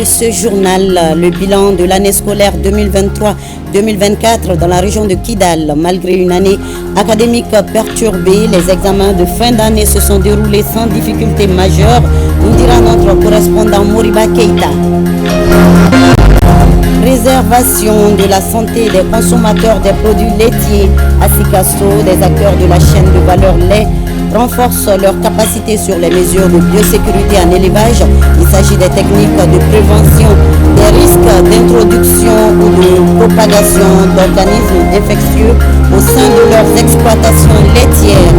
ce journal, le bilan de l'année scolaire 2023-2024 dans la région de Kidal. Malgré une année académique perturbée, les examens de fin d'année se sont déroulés sans difficulté majeure, nous dira notre correspondant Moriba Keita. Préservation de la santé des consommateurs des produits laitiers. À Sikasso, des acteurs de la chaîne de valeur lait renforcent leur capacité sur les mesures de biosécurité en élevage. Il s'agit des techniques de prévention des risques d'introduction ou de propagation d'organismes infectieux au sein de leurs exploitations laitières.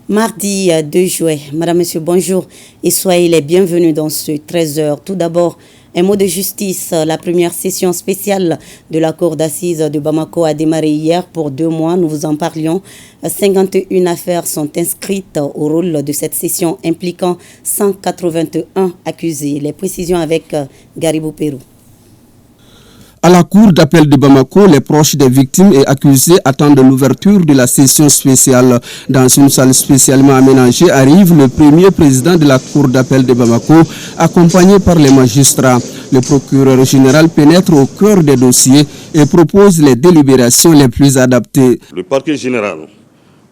Mardi 2 juillet, Madame, Monsieur, bonjour et soyez les bienvenus dans ce 13h. Tout d'abord, un mot de justice. La première session spéciale de la Cour d'assises de Bamako a démarré hier pour 2 mois. Nous vous en parlions. 51 affaires sont inscrites au rôle de cette session impliquant 181 accusés. Les précisions avec Garibou Pérou. À la cour d'appel de Bamako, les proches des victimes et accusés attendent l'ouverture de la session spéciale. Dans une salle spécialement aménagée arrive le premier président de la cour d'appel de Bamako, accompagné par les magistrats. Le procureur général pénètre au cœur des dossiers et propose les délibérations les plus adaptées. Le parquet général,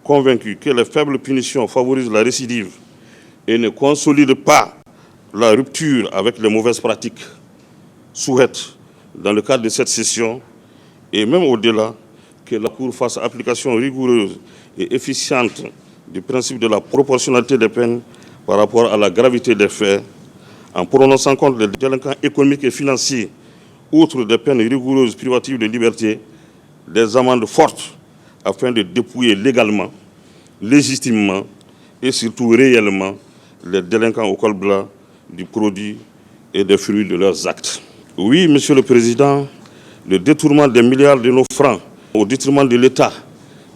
convaincu que les faibles punitions favorisent la récidive et ne consolident pas la rupture avec les mauvaises pratiques, souhaite, dans le cadre de cette session, et même au-delà, que la Cour fasse application rigoureuse et efficiente du principe de la proportionnalité des peines par rapport à la gravité des faits, en prononçant contre les délinquants économiques et financiers, outre des peines rigoureuses privatives de liberté, des amendes fortes, afin de dépouiller légalement, légitimement et surtout réellement les délinquants au col blanc du produit et des fruits de leurs actes. Oui, Monsieur le Président, le détournement des milliards de nos francs au détriment de l'État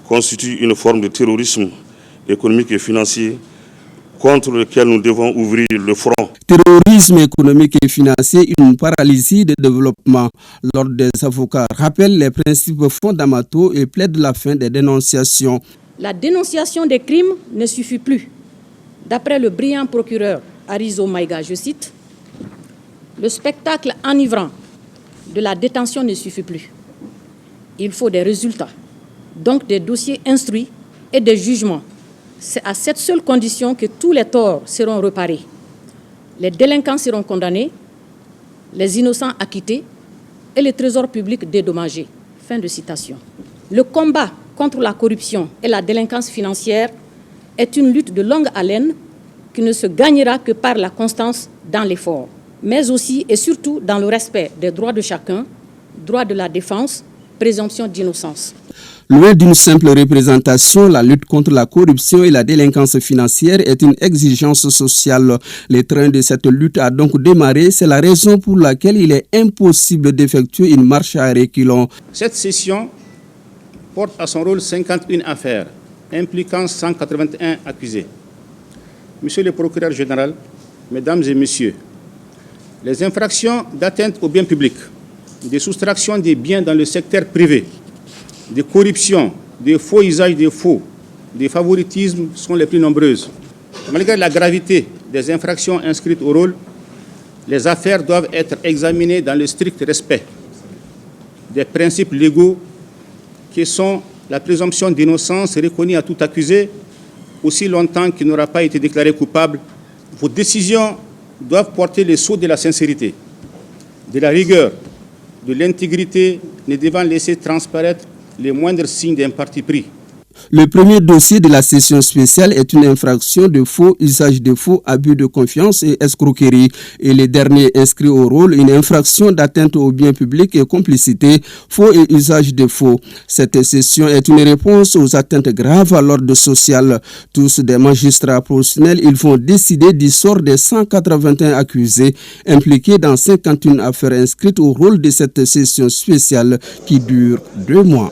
constitue une forme de terrorisme économique et financier contre lequel nous devons ouvrir le front. Terrorisme économique et financier, une paralysie de développement. L'ordre des avocats rappelle les principes fondamentaux et plaide la fin des dénonciations. La dénonciation des crimes ne suffit plus. D'après le brillant procureur Arizo Maïga, je cite, le spectacle enivrant de la détention ne suffit plus. Il faut des résultats, donc des dossiers instruits et des jugements. C'est à cette seule condition que tous les torts seront réparés. Les délinquants seront condamnés, les innocents acquittés et le trésor public dédommagé. Fin de citation. Le combat contre la corruption et la délinquance financière est une lutte de longue haleine qui ne se gagnera que par la constance dans l'effort, mais aussi et surtout dans le respect des droits de chacun, droit de la défense, présomption d'innocence. Loin d'une simple représentation, la lutte contre la corruption et la délinquance financière est une exigence sociale. Le train de cette lutte a donc démarré. C'est la raison pour laquelle il est impossible d'effectuer une marche à reculons. Cette session porte à son rôle 51 affaires, impliquant 181 accusés. Monsieur le procureur général, mesdames et messieurs, les infractions d'atteinte aux biens publics, de soustraction des biens dans le secteur privé, de corruption, de faux usage des faux, de favoritisme sont les plus nombreuses. Malgré la gravité des infractions inscrites au rôle, les affaires doivent être examinées dans le strict respect des principes légaux qui sont la présomption d'innocence reconnue à tout accusé aussi longtemps qu'il n'aura pas été déclaré coupable. Vos décisions doivent porter le sceau de la sincérité, de la rigueur, de l'intégrité, ne devant laisser transparaître les moindres signes d'un parti pris. Le premier dossier de la session spéciale est une infraction de faux, usage de faux, abus de confiance et escroquerie. Et le dernier inscrit au rôle une infraction d'atteinte aux biens publics et complicité, faux et usage de faux. Cette session est une réponse aux atteintes graves à l'ordre social. Tous des magistrats professionnels, ils vont décider du sort des 181 accusés impliqués dans 51 affaires inscrites au rôle de cette session spéciale qui dure 2 mois.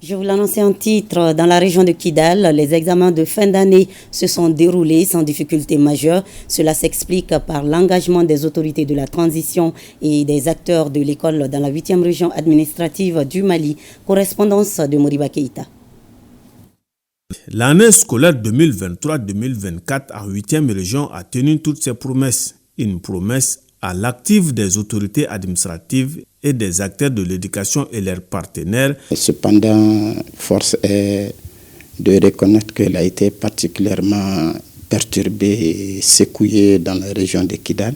Je vous l'annonçais en titre, dans la région de Kidal, les examens de fin d'année se sont déroulés sans difficulté majeure. Cela s'explique par l'engagement des autorités de la transition et des acteurs de l'école dans la 8e région administrative du Mali. Correspondance de Moriba Keita. L'année scolaire 2023-2024 en 8e région a tenu toutes ses promesses. Une promesse à l'actif des autorités administratives et des acteurs de l'éducation et leurs partenaires. Cependant, force est de reconnaître qu'elle a été particulièrement perturbée et secouée dans la région de Kidal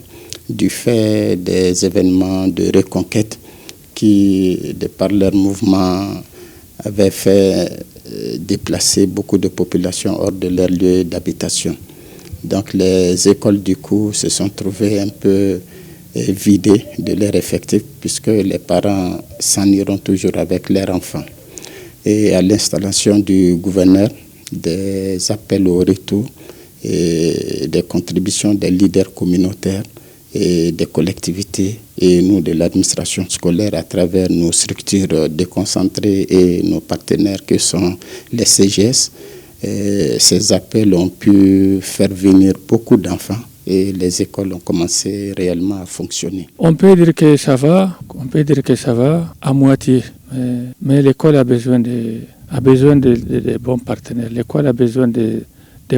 du fait des événements de reconquête qui, de par leur mouvement, avaient fait déplacer beaucoup de populations hors de leur lieu d'habitation. Donc les écoles du coup se sont trouvées un peu vidées de leurs effectifs puisque les parents s'en iront toujours avec leurs enfants. Et à l'installation du gouverneur, des appels au retour et des contributions des leaders communautaires et des collectivités et nous de l'administration scolaire à travers nos structures déconcentrées et nos partenaires que sont les CGS. Ces appels ont pu faire venir beaucoup d'enfants et les écoles ont commencé réellement à fonctionner. On peut dire que ça va, à moitié, mais l'école a besoin de bons partenaires, l'école a besoin de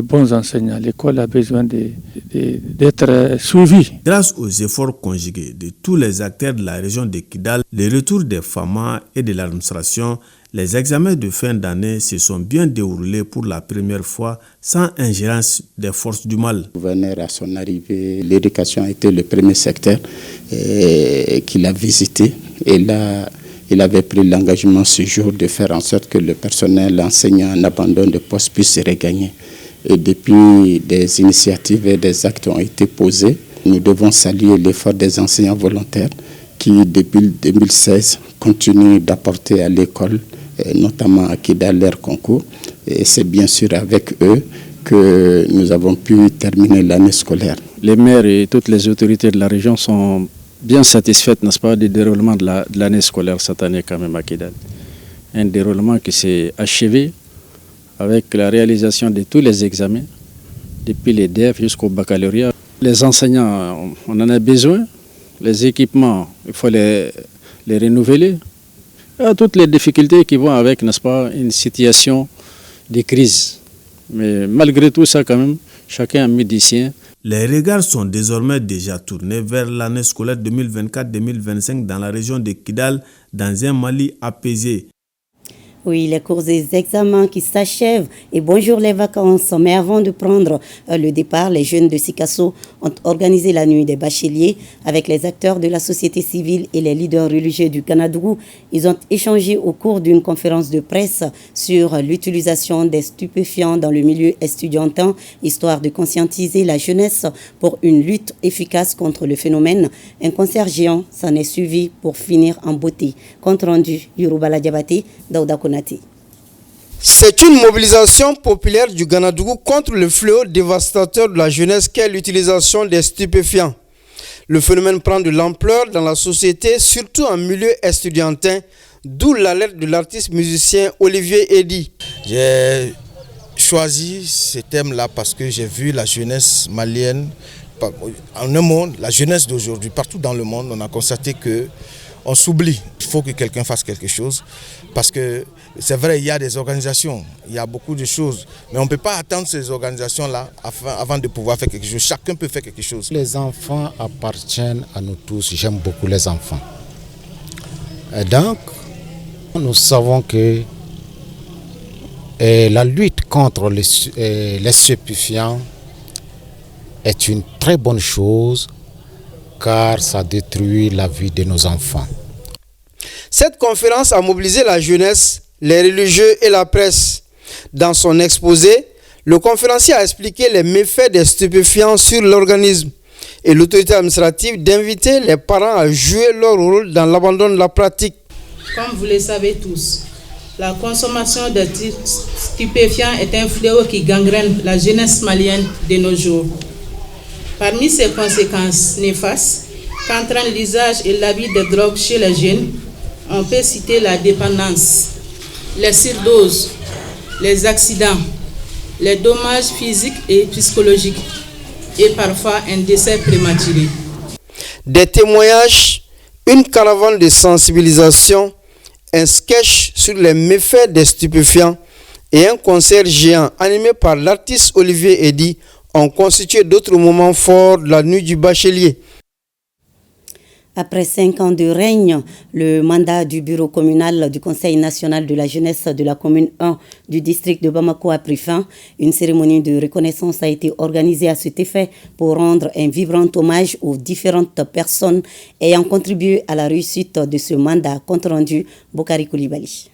bons enseignants, l'école a besoin d'être suivie. Grâce aux efforts conjugués de tous les acteurs de la région de Kidal, le retour des FAMA et de l'administration, les examens de fin d'année se sont bien déroulés pour la première fois sans ingérence des forces du mal. Le gouverneur, à son arrivée, l'éducation a été le premier secteur qu'il a visité et là, il avait pris l'engagement ce jour de faire en sorte que le personnel enseignant en abandon de poste puisse se regagner. Et depuis, des initiatives et des actes ont été posés. Nous devons saluer l'effort des enseignants volontaires qui, depuis 2016, continuent d'apporter à l'école, notamment à Kidal, leur concours. Et c'est bien sûr avec eux que nous avons pu terminer l'année scolaire. Les maires et toutes les autorités de la région sont bien satisfaites, n'est-ce pas, du déroulement de l'année scolaire cette année quand même à Kidal. Un déroulement qui s'est achevé avec la réalisation de tous les examens, depuis les DEF jusqu'au baccalauréat. Les enseignants, on en a besoin. Les équipements, il faut les renouveler. Il y a toutes les difficultés qui vont avec, n'est-ce pas, une situation de crise. Mais malgré tout ça, quand même, chacun a mis du sien. Les regards sont désormais déjà tournés vers l'année scolaire 2024-2025 dans la région de Kidal, dans un Mali apaisé. Oui, les cours des examens qui s'achèvent et bonjour les vacances. Mais avant de prendre le départ, les jeunes de Sikasso ont organisé la nuit des bacheliers avec les acteurs de la société civile et les leaders religieux du Kanadougou. Ils ont échangé au cours d'une conférence de presse sur l'utilisation des stupéfiants dans le milieu estudiantin, histoire de conscientiser la jeunesse pour une lutte efficace contre le phénomène. Un concert géant s'en est suivi pour finir en beauté. Compte rendu, Yoruba Diabaté, Daouda Konati. C'est une mobilisation populaire du Kanadougou contre le fléau dévastateur de la jeunesse qu'est l'utilisation des stupéfiants. Le phénomène prend de l'ampleur dans la société, surtout en milieu estudiantin, d'où l'alerte de l'artiste musicien Olivier Eddy. J'ai choisi ce thème-là parce que j'ai vu la jeunesse malienne, en un monde, la jeunesse d'aujourd'hui, partout dans le monde, on a constaté que on s'oublie. Il faut que quelqu'un fasse quelque chose parce que c'est vrai, il y a des organisations, il y a beaucoup de choses, mais on ne peut pas attendre ces organisations-là avant de pouvoir faire quelque chose. Chacun peut faire quelque chose. Les enfants appartiennent à nous tous. J'aime beaucoup les enfants. Et donc, nous savons que la lutte contre les stupéfiants est une très bonne chose car ça détruit la vie de nos enfants. Cette conférence a mobilisé la jeunesse, les religieux et la presse. Dans son exposé, le conférencier a expliqué les méfaits des stupéfiants sur l'organisme et l'autorité administrative d'inviter les parents à jouer leur rôle dans l'abandon de la pratique. Comme vous le savez tous, la consommation de stupéfiants est un fléau qui gangrène la jeunesse malienne de nos jours. Parmi ses conséquences néfastes qu'entraîne l'usage et l'abus de drogue chez les jeunes, on peut citer la dépendance, les surdoses, les accidents, les dommages physiques et psychologiques et parfois un décès prématuré. Des témoignages, une caravane de sensibilisation, un sketch sur les méfaits des stupéfiants, et un concert géant animé par l'artiste Olivier Eddy ont constitué d'autres moments forts de la nuit du bachelier. Après 5 ans de règne, le mandat du bureau communal du Conseil national de la jeunesse de la commune 1 du district de Bamako a pris fin. Une cérémonie de reconnaissance a été organisée à cet effet pour rendre un vibrant hommage aux différentes personnes ayant contribué à la réussite de ce mandat. Compte rendu, Bokari Koulibaly.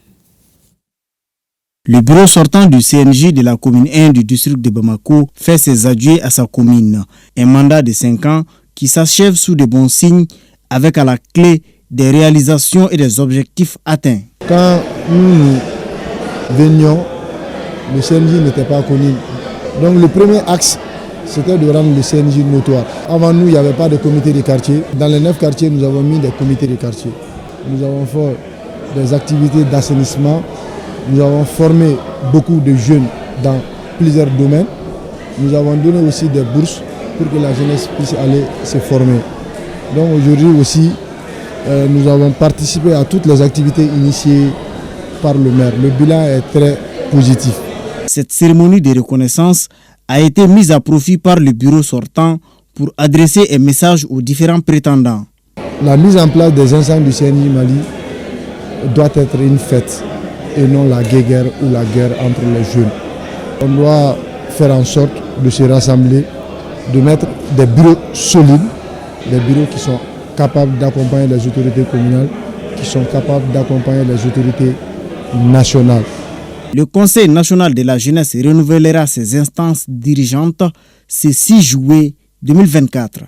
Le bureau sortant du CNJ de la commune 1 du district de Bamako fait ses adieux à sa commune. Un mandat de 5 ans qui s'achève sous de bons signes avec à la clé des réalisations et des objectifs atteints. Quand nous venions, le CNJ n'était pas connu. Donc le premier axe, c'était de rendre le CNJ notoire. Avant nous, il n'y avait pas de comité de quartier. Dans les 9 quartiers, nous avons mis des comités de quartier. Nous avons fait des activités d'assainissement. Nous avons formé beaucoup de jeunes dans plusieurs domaines. Nous avons donné aussi des bourses pour que la jeunesse puisse aller se former. Donc aujourd'hui aussi, nous avons participé à toutes les activités initiées par le maire. Le bilan est très positif. Cette cérémonie de reconnaissance a été mise à profit par le bureau sortant pour adresser un message aux différents prétendants. La mise en place des instances du CNJ Mali doit être une fête et non la guéguerre ou la guerre entre les jeunes. On doit faire en sorte de se rassembler, de mettre des bureaux solides, des bureaux qui sont capables d'accompagner les autorités communales, qui sont capables d'accompagner les autorités nationales. Le Conseil national de la jeunesse renouvellera ses instances dirigeantes ce 6 juillet 2024.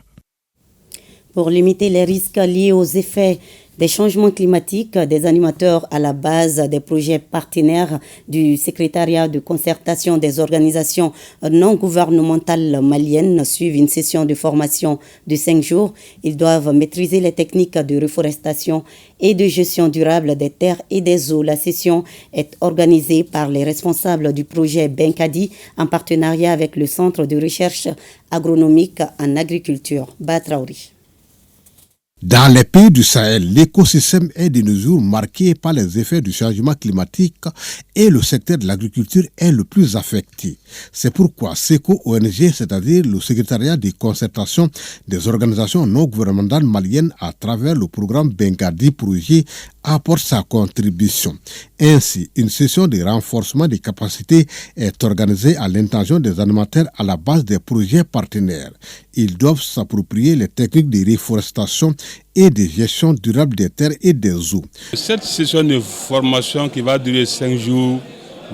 Pour limiter les risques liés aux effets des changements climatiques, des animateurs à la base des projets partenaires du secrétariat de concertation des organisations non gouvernementales maliennes suivent une session de formation de 5 jours. Ils doivent maîtriser les techniques de reforestation et de gestion durable des terres et des eaux. La session est organisée par les responsables du projet Benkadi en partenariat avec le Centre de recherche agronomique en agriculture. Batraouri. Dans les pays du Sahel, l'écosystème est de nos jours marqué par les effets du changement climatique et le secteur de l'agriculture est le plus affecté. C'est pourquoi SECO-ONG, c'est-à-dire le secrétariat de concertation des organisations non gouvernementales maliennes à travers le programme Benkadi Projet, apporte sa contribution. Ainsi, une session de renforcement des capacités est organisée à l'intention des animateurs à la base des projets partenaires. Ils doivent s'approprier les techniques de reforestation et de gestion durable des terres et des eaux. Cette session de formation qui va durer 5 jours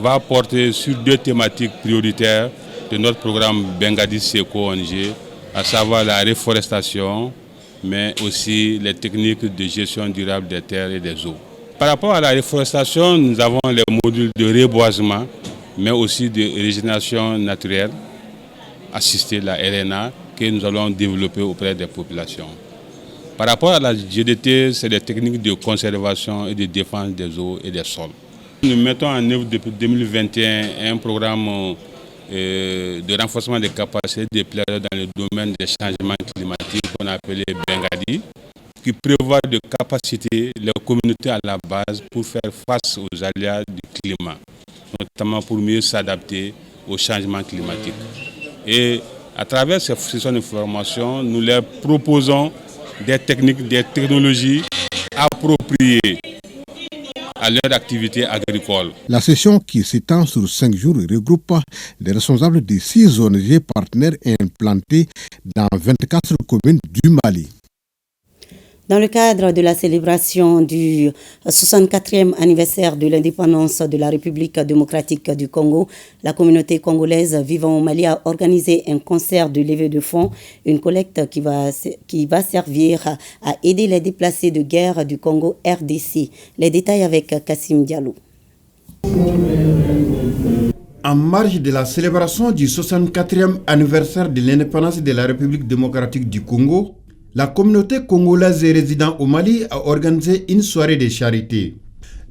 va porter sur 2 thématiques prioritaires de notre programme Benkadi SECO-ONG, à savoir la reforestation, mais aussi les techniques de gestion durable des terres et des eaux. Par rapport à la reforestation, nous avons les modules de reboisement, mais aussi de régénération naturelle assistée, la RNA, que nous allons développer auprès des populations. Par rapport à la GDT, c'est des techniques de conservation et de défense des eaux et des sols. Nous mettons en œuvre depuis 2021 un programme de renforcement des capacités des players dans le domaine des changements climatiques qu'on a appelé Benkadi, qui prévoit de capaciter les communautés à la base pour faire face aux aléas du climat, notamment pour mieux s'adapter aux changements climatiques. Et à travers ces sessions de formation, nous leur proposons des techniques, des technologies appropriées à leur activité agricole. La session qui s'étend sur 5 jours regroupe les responsables de 6 ONG partenaires implantés dans 24 communes du Mali. Dans le cadre de la célébration du 64e anniversaire de l'indépendance de la République démocratique du Congo, la communauté congolaise vivant au Mali a organisé un concert de levée de fonds, une collecte qui va servir à aider les déplacés de guerre du Congo RDC. Les détails avec Kassim Diallo. En marge de la célébration du 64e anniversaire de l'indépendance de la République démocratique du Congo, la communauté congolaise résidant au Mali a organisé une soirée de charité.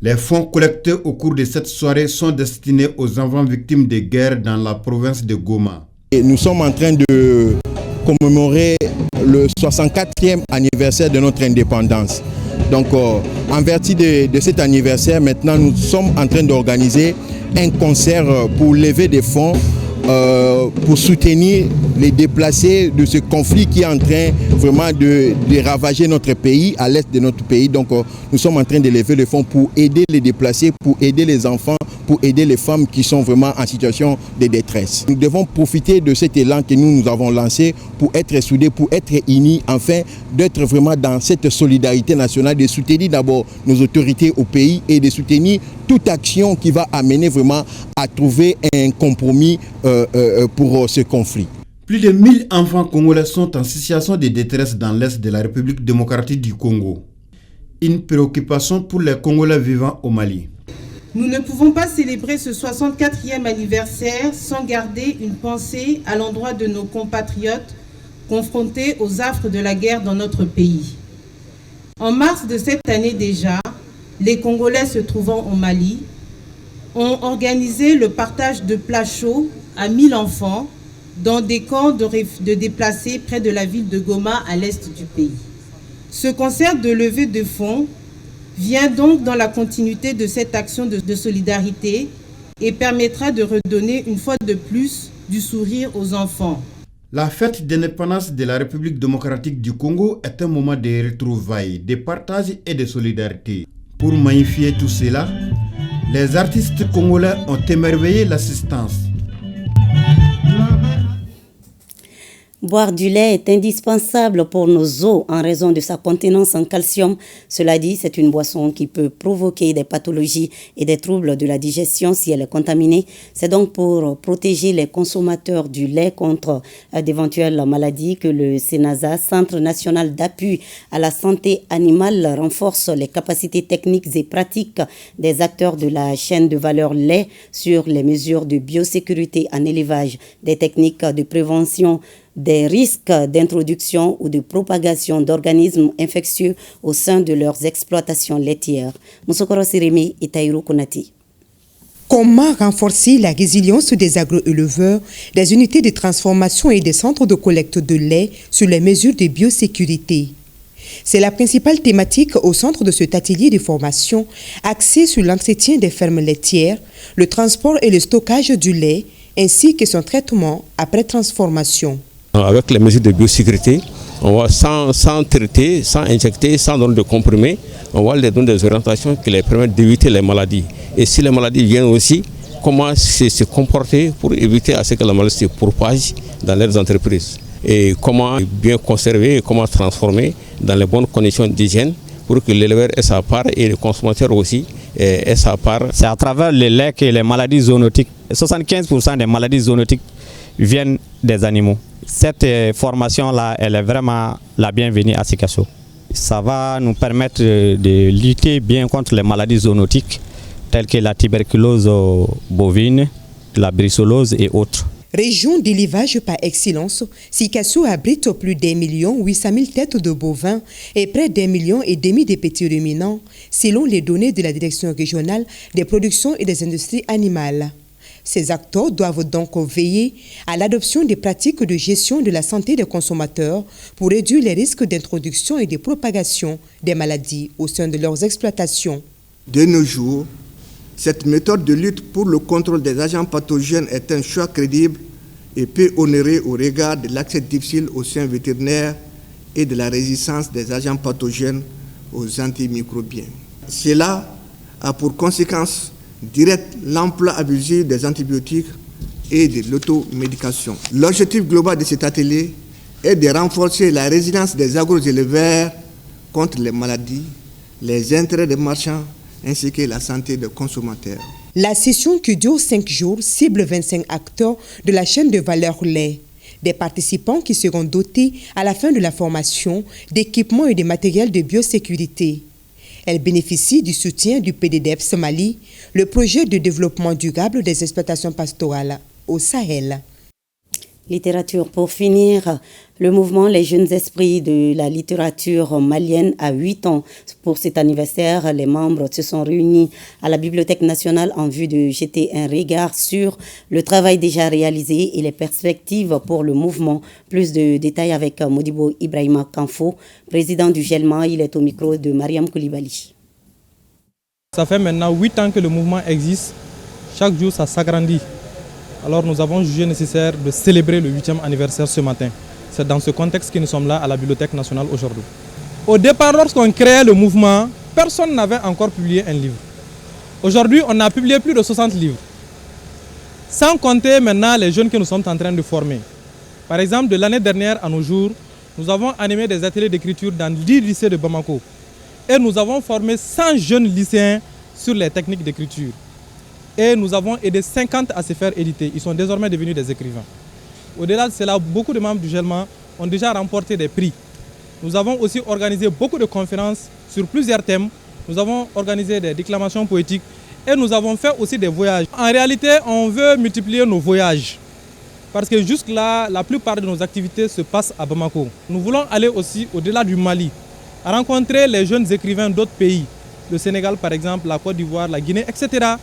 Les fonds collectés au cours de cette soirée sont destinés aux enfants victimes de guerre dans la province de Goma. Et nous sommes en train de commémorer le 64e anniversaire de notre indépendance. Donc en vertu de cet anniversaire, maintenant nous sommes en train d'organiser un concert pour lever des fonds pour soutenir les déplacés de ce conflit qui est en train vraiment de ravager notre pays, à l'est de notre pays. Donc nous sommes en train de lever les fonds pour aider les déplacés, pour aider les enfants, pour aider les femmes qui sont vraiment en situation de détresse. Nous devons profiter de cet élan que nous avons lancé pour être soudés, pour être unis, afin d'être vraiment dans cette solidarité nationale, de soutenir d'abord nos autorités au pays et de soutenir toute action qui va amener vraiment à trouver un compromis pour ce conflit. Plus de 1000 enfants congolais sont en situation de détresse dans l'est de la République démocratique du Congo. Une préoccupation pour les Congolais vivant au Mali. Nous ne pouvons pas célébrer ce 64e anniversaire sans garder une pensée à l'endroit de nos compatriotes confrontés aux affres de la guerre dans notre pays. En mars de cette année déjà, les Congolais se trouvant au Mali ont organisé le partage de plats chauds à 1000 enfants dans des camps de déplacés près de la ville de Goma à l'est du pays. Ce concert de levée de fonds vient donc dans la continuité de cette action de solidarité et permettra de redonner une fois de plus du sourire aux enfants. La fête d'indépendance de la République démocratique du Congo est un moment de retrouvailles, de partage et de solidarité. Pour magnifier tout cela, les artistes congolais ont émerveillé l'assistance. Boire du lait est indispensable pour nos os en raison de sa contenance en calcium. Cela dit, c'est une boisson qui peut provoquer des pathologies et des troubles de la digestion si elle est contaminée. C'est donc pour protéger les consommateurs du lait contre d'éventuelles maladies que le CNASA, Centre national d'appui à la santé animale, renforce les capacités techniques et pratiques des acteurs de la chaîne de valeur lait sur les mesures de biosécurité en élevage, des techniques de prévention des risques d'introduction ou de propagation d'organismes infectieux au sein de leurs exploitations laitières. Moussokoro Sirimi et Taïro Konati. Comment renforcer la résilience des agro-éleveurs, des unités de transformation et des centres de collecte de lait sur les mesures de biosécurité? C'est la principale thématique au centre de cet atelier de formation axé sur l'entretien des fermes laitières, le transport et le stockage du lait, ainsi que son traitement après transformation. Avec les mesures de biosécurité, on va sans traiter, sans injecter, sans donner de comprimés, on va leur donner des orientations qui leur permettent d'éviter les maladies. Et si les maladies viennent aussi, comment se comporter pour éviter à ce que la maladie se propage dans leurs entreprises. Et comment bien conserver et comment transformer dans les bonnes conditions d'hygiène pour que l'éleveur ait sa part et le consommateur aussi ait sa part. C'est à travers le lait que les maladies zoonotiques, 75% des maladies zoonotiques viennent des animaux. Cette formation-là, elle est vraiment la bienvenue à Sikasso. Ça va nous permettre de lutter bien contre les maladies zoonotiques telles que la tuberculose bovine, la brucellose et autres. Région d'élevage par excellence, Sikasso abrite plus d'1,8 têtes de bovins et près d'1,5 million de petits ruminants, selon les données de la Direction régionale des productions et des industries animales. Ces acteurs doivent donc veiller à l'adoption des pratiques de gestion de la santé des consommateurs pour réduire les risques d'introduction et de propagation des maladies au sein de leurs exploitations. De nos jours, cette méthode de lutte pour le contrôle des agents pathogènes est un choix crédible et peu onéreux au regard de l'accès difficile aux soins vétérinaires et de la résistance des agents pathogènes aux antimicrobiens. Cela a pour conséquence directe l'emploi abusif des antibiotiques et de l'automédication. L'objectif global de cet atelier est de renforcer la résilience des agro-éleveurs contre les maladies, les intérêts des marchands ainsi que la santé des consommateurs. La session qui dure 5 jours cible 25 acteurs de la chaîne de valeur lait. Des participants qui seront dotés à la fin de la formation d'équipements et de matériel de biosécurité. Elle bénéficie du soutien du PDDEPS Mali, le projet de développement durable des exploitations pastorales au Sahel. Littérature pour finir, le mouvement Les Jeunes Esprits de la littérature malienne a 8 ans. Pour cet anniversaire, les membres se sont réunis à la Bibliothèque nationale en vue de jeter un regard sur le travail déjà réalisé et les perspectives pour le mouvement. Plus de détails avec Modibo Ibrahima Kanfo, président du GELMA. Il est au micro de Mariam Koulibaly. Ça fait maintenant 8 ans que le mouvement existe. Chaque jour, ça s'agrandit. Alors nous avons jugé nécessaire de célébrer le 8e anniversaire ce matin. C'est dans ce contexte que nous sommes là à la Bibliothèque nationale aujourd'hui. Au départ, lorsqu'on créait le mouvement, personne n'avait encore publié un livre. Aujourd'hui, on a publié plus de 60 livres. Sans compter maintenant les jeunes que nous sommes en train de former. Par exemple, de l'année dernière à nos jours, nous avons animé des ateliers d'écriture dans 10 lycées de Bamako. Et nous avons formé 100 jeunes lycéens sur les techniques d'écriture. Et nous avons aidé 50 à se faire éditer. Ils sont désormais devenus des écrivains. Au-delà de cela, beaucoup de membres du GELMA ont déjà remporté des prix. Nous avons aussi organisé beaucoup de conférences sur plusieurs thèmes. Nous avons organisé des déclamations poétiques et nous avons fait aussi des voyages. En réalité, on veut multiplier nos voyages. Parce que jusque-là, la plupart de nos activités se passent à Bamako. Nous voulons aller aussi au-delà du Mali, à rencontrer les jeunes écrivains d'autres pays. Le Sénégal par exemple, la Côte d'Ivoire, la Guinée, etc.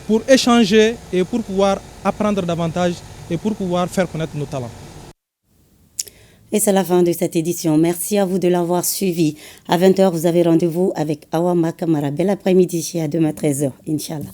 pour échanger et pour pouvoir apprendre davantage et pour pouvoir faire connaître nos talents. Et c'est la fin de cette édition. Merci à vous de l'avoir suivi. À 20h, vous avez rendez-vous avec Awa Makamara. Bel après-midi et à demain 13h, Inch'Allah.